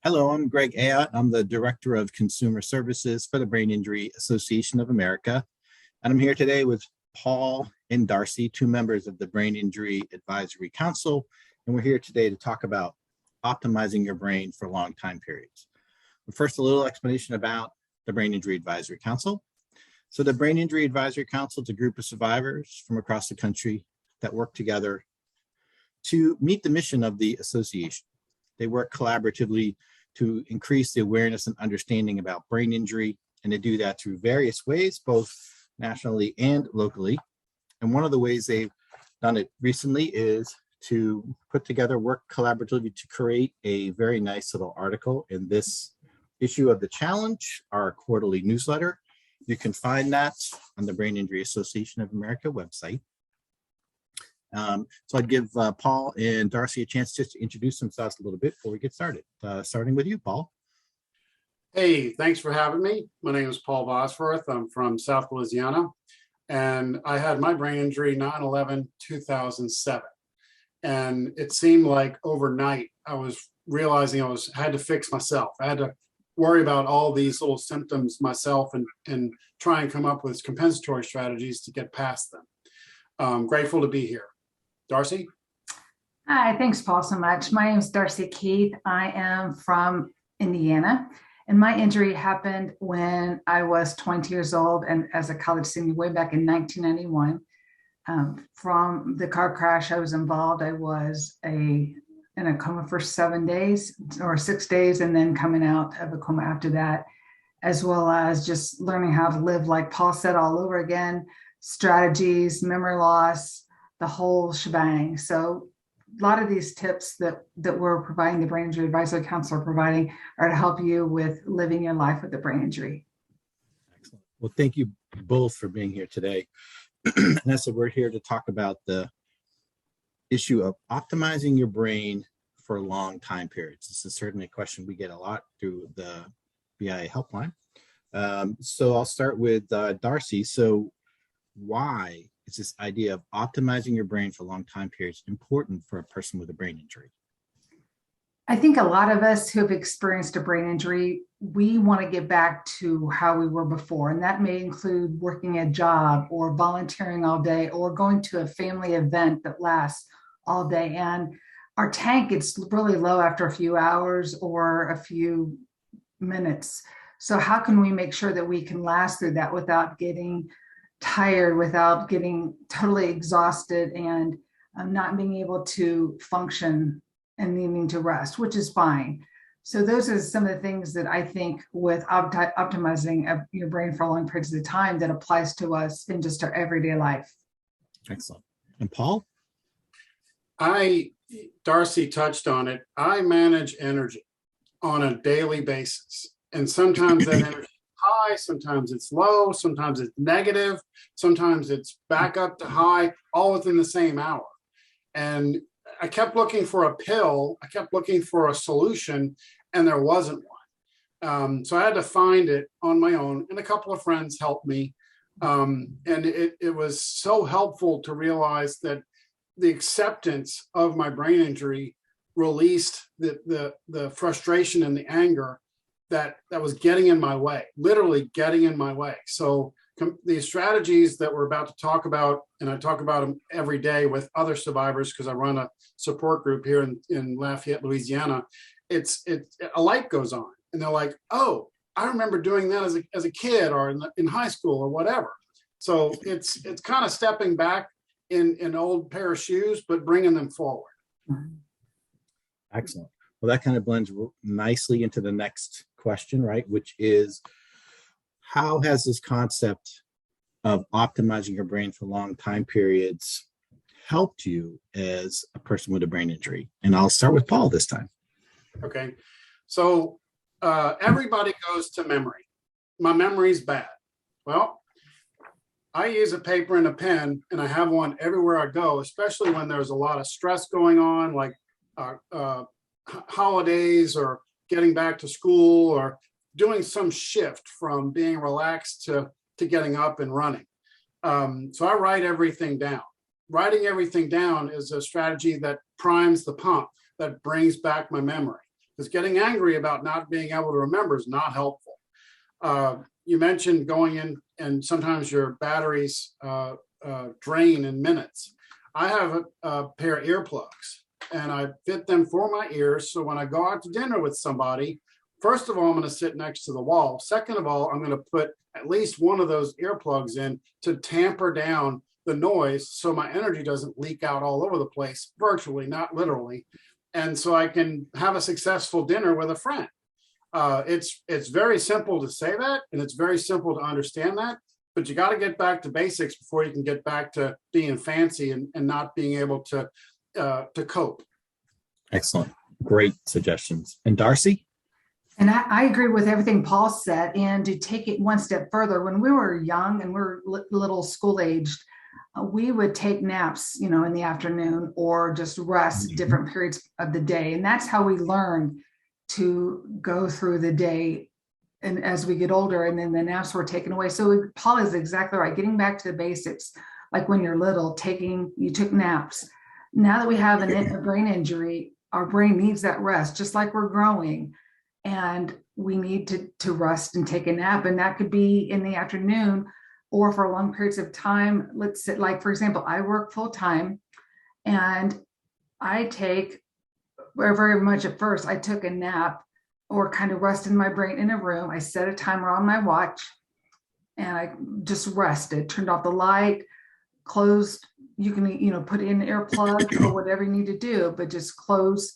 Hello, I'm Greg Ayotte. I'm the Director of Consumer Services for the Brain Injury Association of America. And I'm here today with Paul and Darcy, two members of the Brain Injury Advisory Council. And we're here today to talk about optimizing your brain for long time periods. But first, a little explanation about the Brain Injury Advisory Council. So the Brain Injury Advisory Council is a group of survivors from across the country that work together to meet the mission of the association. They work collaboratively to increase the awareness and understanding about brain injury, and they do that through various ways, both nationally and locally. And one of the ways they've done it recently is to put together, work collaboratively to create a very nice little article in this issue of the Challenge, our quarterly newsletter. You can find that on the Brain Injury Association of America website. So I'd give Paul and Darcy a chance just to introduce themselves a little bit before we get started. Starting with you, Paul. Hey, thanks for having me. My name is Paul Bosworth. I'm from South Louisiana, and I had my brain injury 9/11/2007. And it seemed like overnight I was realizing I had to fix myself. I had to worry about all these little symptoms myself and try and come up with compensatory strategies to get past them. Grateful to be here. Darcy? Hi, thanks, Paul, so much. My name is Darcy Keith. I am from Indiana, and my injury happened when I was 20 years old and as a college senior way back in 1991. From the car crash I was involved, I was in a coma for 7 days or 6 days, and then coming out of a coma after that, as well as just learning how to live, like Paul said, all over again, strategies, memory loss, the whole shebang. So a lot of these tips that we're providing, the Brain Injury Advisory Council are providing, are to help you with living your life with a brain injury. Excellent. Well, thank you both for being here today. And I said, we're here to talk about the issue of optimizing your brain for long time periods. This is certainly a question we get a lot through the BIA helpline. So I'll start with Darcy. So why is this idea of optimizing your brain for long time periods important for a person with a brain injury? I think a lot of us who have experienced a brain injury, we want to get back to how we were before. And that may include working a job or volunteering all day or going to a family event that lasts all day. And our tank gets really low after a few hours or a few minutes. So how can we make sure that we can last through that without getting tired, without getting totally exhausted and not being able to function and needing to rest, which is fine. So those are some of the things that I think with optimizing your brain for long periods of time that applies to us in just our everyday life. Excellent. And Paul? Darcy touched on it. I manage energy on a daily basis. And sometimes that energy high, sometimes it's low, sometimes it's negative, sometimes it's back up to high, all within the same hour. And I kept looking for a pill, I kept looking for a solution, and there wasn't one. So I had to find it on my own, and a couple of friends helped me. And it was so helpful to realize that the acceptance of my brain injury released the frustration and the anger that was getting in my way, literally getting in my way. So the strategies that we're about to talk about, and I talk about them every day with other survivors because I run a support group here in Lafayette, Louisiana, it's a light goes on and they're like, oh, I remember doing that as a kid or in high school or whatever. So it's kind of stepping back in an old pair of shoes, but bringing them forward. Excellent. Well, that kind of blends nicely into the next question, right? Which is, how has this concept of optimizing your brain for long time periods helped you as a person with a brain injury? And I'll start with Paul this time. Okay. So everybody goes to memory. My memory's bad. Well, I use a paper and a pen, and I have one everywhere I go, especially when there's a lot of stress going on, like holidays or getting back to school or doing some shift from being relaxed to getting up and running. So I write everything down. Writing everything down is a strategy that primes the pump, that brings back my memory. because getting angry about not being able to remember is not helpful. You mentioned going in and sometimes your batteries drain in minutes. I have a pair of earplugs and I fit them for my ears. So when I go out to dinner with somebody, first of all, I'm going to sit next to the wall. Second of all, I'm going to put at least one of those earplugs in to tamper down the noise so my energy doesn't leak out all over the place, virtually, not literally. And so I can have a successful dinner with a friend. It's very simple to say that, and it's very simple to understand that, but you got to get back to basics before you can get back to being fancy and not being able to cope. Excellent. Great suggestions. And Darcy? And I agree with everything Paul said. And to take it one step further, when we were young and we were little school aged, we would take naps, in the afternoon or just rest different periods of the day. And that's how we learn to go through the day. And as we get older, and then the naps were taken away. So Paul is exactly right. Getting back to the basics, like when you're little, you took naps. Now that we have a brain injury, our brain needs that rest, just like we're growing. And we need to rest and take a nap. And that could be in the afternoon or for long periods of time. Let's say, like, for example, I work full time and I take, very much at first, I took a nap or kind of rested my brain in a room. I set a timer on my watch and I just rested, turned off the light, closed. You can, put in earplugs or whatever you need to do, but just close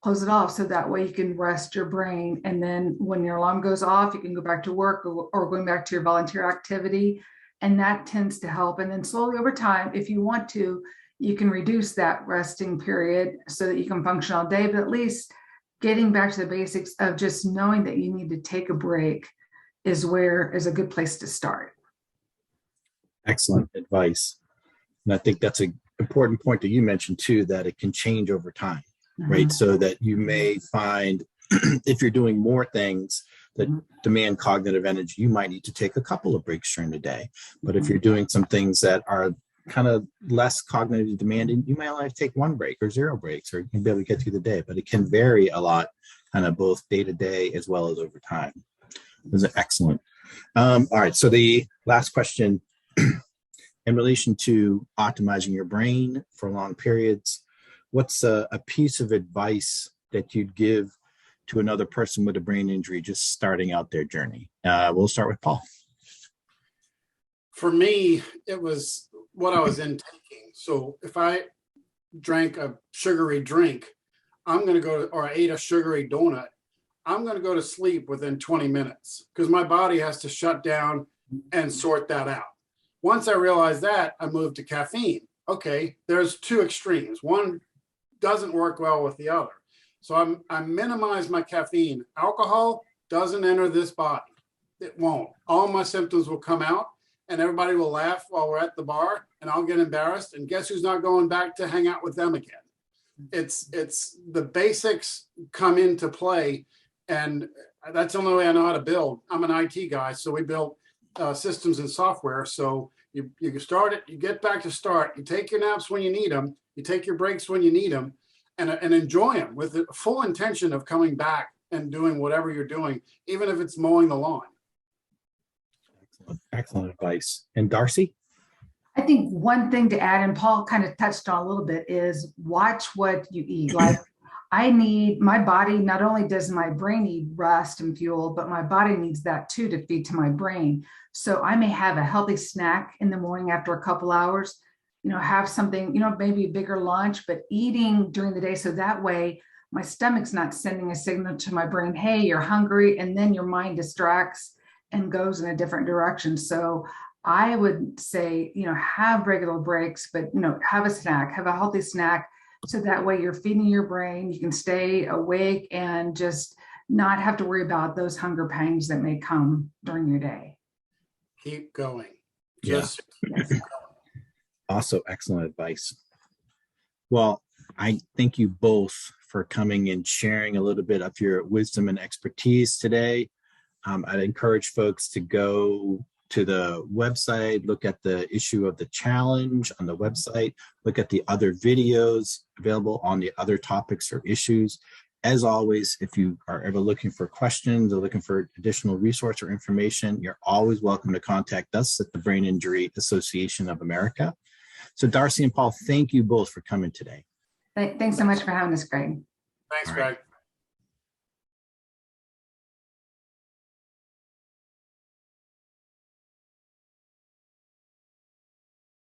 it off. So that way you can rest your brain. And then when your alarm goes off, you can go back to work or going back to your volunteer activity. And that tends to help. And then slowly over time, if you want to, you can reduce that resting period so that you can function all day, but at least getting back to the basics of just knowing that you need to take a break is a good place to start. Excellent advice. And I think that's an important point that you mentioned too, that it can change over time, right? So that you may find if you're doing more things that demand cognitive energy, you might need to take a couple of breaks during the day. But if you're doing some things that are kind of less cognitively demanding, you might only have to take one break or 0 breaks, or you can be able to get through the day. But it can vary a lot, kind of both day to day as well as over time. Those are excellent. All right. So the last question in relation to optimizing your brain for long periods, what's a piece of advice that you'd give to another person with a brain injury just starting out their journey? We'll start with Paul. For me, it was what I was intaking. So if I drank a sugary drink, I'm going to or I ate a sugary donut, I'm going to go to sleep within 20 minutes because my body has to shut down and sort that out. Once I realized that, I moved to caffeine. Okay, there's 2 extremes. One doesn't work well with the other. So I minimize my caffeine. Alcohol doesn't enter this body. It won't. All my symptoms will come out and everybody will laugh while we're at the bar and I'll get embarrassed. And guess who's not going back to hang out with them again? It's the basics come into play. And that's the only way I know how to build. I'm an IT guy, so we build systems and software. So you start it, you get back to start, you take your naps when you need them, you take your breaks when you need them, and enjoy them with the full intention of coming back and doing whatever you're doing, even if it's mowing the lawn. Excellent advice. And Darcy? I think one thing to add, and Paul kind of touched on a little bit, is watch what you eat. Like my body, not only does my brain need rest and fuel, but my body needs that too to feed to my brain. So I may have a healthy snack in the morning after a couple hours, have something, maybe a bigger lunch, but eating during the day. So that way my stomach's not sending a signal to my brain, hey, you're hungry. And then your mind distracts and goes in a different direction. So I would say, have regular breaks, but, have a snack, have a healthy snack. So that way you're feeding your brain, you can stay awake and just not have to worry about those hunger pangs that may come during your day. Keep going. Keep going. Also, excellent advice. Well, I thank you both for coming and sharing a little bit of your wisdom and expertise today. I'd encourage folks to go to the website, look at the issue of the challenge on the website, look at the other videos available on the other topics or issues, As always, if you are ever looking for questions or looking for additional resource or information, you're always welcome to contact us at the Brain Injury Association of America. So Darcy and Paul, thank you both for coming today. Thanks so much for having us, Greg. Thanks, All right. Greg.